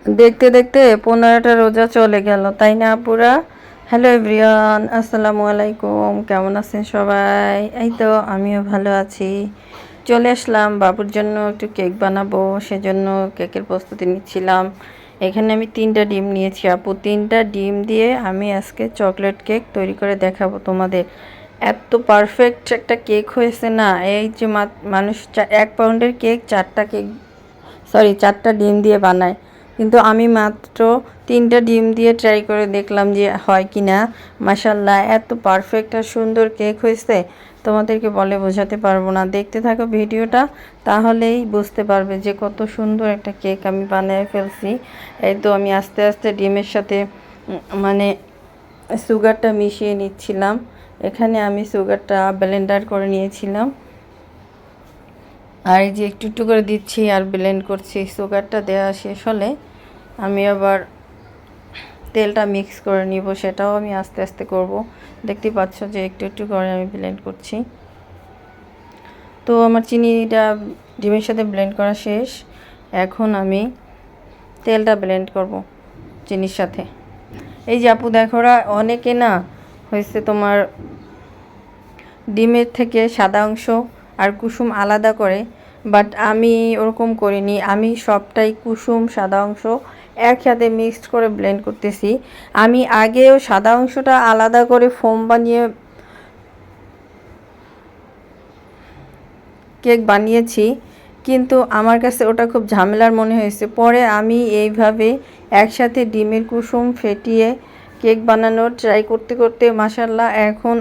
দেখতে দেখতে 15টা রোজা চলে গেল, তাই না আপুরা? হ্যালো এভরিওয়ান, আসসালামু আলাইকুম। কেমন আছেন সবাই? এই তো আমিও ভালো আছি। চলে আসলাম বাবুর জন্য একটু কেক বানাবো, সেজন্য কেকের প্রস্তুতি নিচ্ছিলাম। এখানে আমি 3টা ডিম নিয়েছি আপু। 3টা ডিম দিয়ে আমি আজকে চকলেট কেক তৈরি করে দেখাবো তোমাদের। এত পারফেক্ট একটা কেক হয়েছে না, এই যে মানুষ 1 পাউন্ডের কেক 4টা ডিম দিয়ে বানায়, কিন্তু আমি মাত্র 3টা ডিম দিয়ে ট্রাই করে দেখলাম যে হয় কি না। মাশাল্লাহ, এত পারফেক্ট আর সুন্দর কেক হয়েছে, তোমাদেরকে বলে বোঝাতে পারবো না। দেখতে থাকো ভিডিওটা, তাহলেই বুঝতে পারবে যে কত সুন্দর একটা কেক আমি বানিয়ে ফেলছি। এই তো আমি আস্তে আস্তে ডিমের সাথে মানে সুগারটা মিশিয়ে নিচ্ছিলাম। এখানে আমি সুগারটা ব্লেন্ডার করে নিয়েছিলাম, আর এই যে একটু একটু করে দিচ্ছি আর ব্লেন্ড করছি। সুগারটা দেওয়া শেষ হলে আমি আবার তেলটা মিক্স করে নিব, সেটাও আমি আস্তে আস্তে করব। দেখতে পাচ্ছ যে একটু একটু করে আমি ব্লেন্ড করছি। তো আমার চিনিটা ডিমের সাথে ব্লেন্ড করা শেষ। এখন আমি তেলটা ব্লেন্ড করব চিনির সাথে। এই যে আপু দেখো, অনেকে না হয়েছে তোমার ডিমের থেকে সাদা অংশ আর কুসুম আলাদা করে, বাট আমি ওরকম করিনি। আমি সবটাই কুসুম সাদা অংশ একসাথে মিক্সড করে ব্লেন্ড করতেছি। আমি আগেও সাদা অংশটা আলাদা করে ফোম বানিয়ে কেক বানিয়েছি, কিন্তু আমার কাছে ওটা খুব ঝামেলার মনে হয়েছে। পরে আমি এইভাবে একসাথে ডিমের কুসুম ফেটিয়ে কেক বানানোর ট্রাই করতে করতে মাশাল্লাহ এখন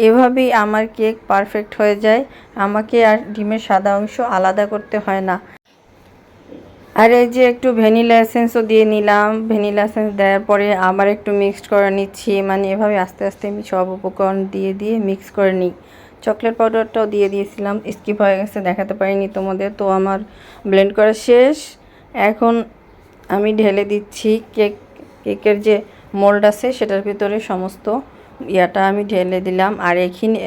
এভাবেই আমার কেক পারফেক্ট হয়ে যায়। আমাকে আর ডিমের সাদা অংশ আলাদা করতে হয় না। আর এই যে একটু ভ্যানিলা এসেন্সও দিয়ে নিলাম। ভ্যানিলা এসেন্স দেওয়ার পরে আবার একটু মিক্সড করে নিচ্ছি। মানে এভাবে আস্তে আস্তে আমি সব উপকরণ দিয়ে দিয়ে মিক্স করে নিই। চকলেট পাউডারটাও দিয়ে দিয়েছিলাম, স্কিপ হয়ে গেছে, দেখাতে পারিনি তোমাদের। তো আমার ব্লেন্ড করা শেষ। এখন আমি ঢেলে দিচ্ছি কেকের যে মোল্ড আছে সেটার ভিতরে সমস্ত ইয়াটা আমি ঢেলে দিলাম। আর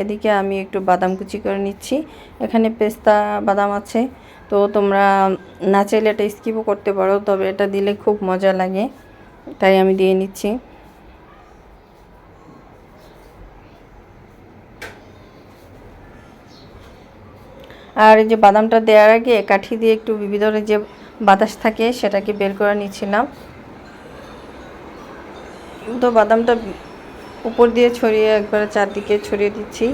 এদিকে আমি একটু বাদাম কুচি করে নিচ্ছি। এখানে পেস্তা বাদাম আছে, তো তোমরা না চাইলে এটা স্কিপও করতে পারো, তবে এটা দিলে খুব মজা লাগে, তাই আমি দিয়ে নিচ্ছি। আর এই যে বাদামটা দেওয়ার আগে কাঠি দিয়ে একটু ভিতরে যে বাতাস থাকে সেটাকে বের করে নিচ্ছিলাম। তো বাদামটা উপর দিয়ে ছড়িয়ে একবারে চারদিকে ছড়িয়ে দিচ্ছি।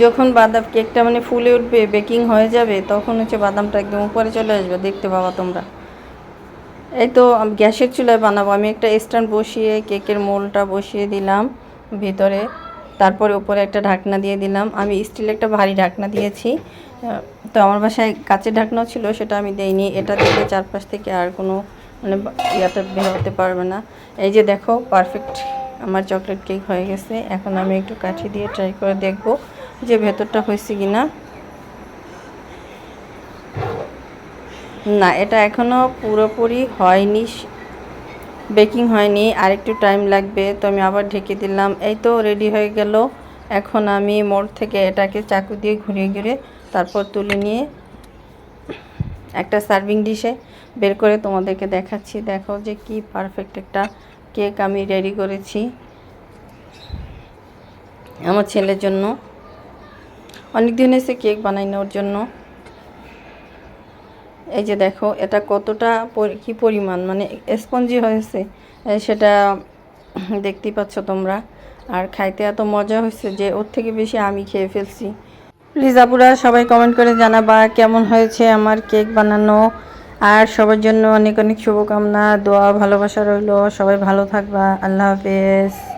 যখন বাদাম কেকটা মানে ফুলে উঠবে, বেকিং হয়ে যাবে, তখন হচ্ছে বাদামটা একদম উপরে চলে আসবে, দেখতে পাবা তোমরা। এই তো গ্যাসের চুলায় বানাবো। আমি একটা স্ট্যান্ড বসিয়ে কেকের মোলটা বসিয়ে দিলাম ভিতরে, তারপরে উপরে একটা ঢাকনা দিয়ে দিলাম। আমি স্টিল একটা ভারী ঢাকনা দিয়েছি। তো আমার বাসায় কাচের ঢাকনাও ছিল, সেটা আমি দেইনি। এটা দিলে চারপাশ থেকে আর কোনো মানে ইয়াটা বের হতে পারবে না। এই যে দেখো, পারফেক্ট আমার চকলেট কেক হয়ে গেছে। এখন আমি একটু কাঠি দিয়ে ট্রাই করে দেখব যে ভেতরটা হয়েছে কি না। না, এটা এখনও পুরোপুরি হয়নি, বেকিং হয়নি, আর একটু টাইম লাগবে। তো আমি আবার ঢেকে দিলাম। এই তো রেডি হয়ে গেল। এখন আমি মোড় থেকে এটাকে চাকু দিয়ে ঘুরিয়ে ঘুরিয়ে তারপর তুলে নিয়ে একটা সার্ভিং ডিশে বের করে তোমাদেরকে দেখাচ্ছি। দেখো যে কি পারফেক্ট একটা কেক আমি রেডি করেছি আমার ছেলের জন্য। অনেক দিন এসে কেক বানাই না ওর জন্য। এই যে দেখো এটা কতটা কি পরিমাণ মানে স্পঞ্জি হয়েছে, সেটা দেখতেই পাচ্ছ তোমরা। আর খাইতে এত মজা হয়েছে যে ওর থেকে বেশি আমি খেয়ে ফেলছি। প্লিজ আপুরা সবাই কমেন্ট করে জানাবা কেমন হয়েছে আমার কেক বানানো। আর সবার জন্য অনেক অনেক শুভকামনা, দোয়া, ভালোবাসা রইল। সবাই ভালো থাকবা। আল্লাহ হাফেজ।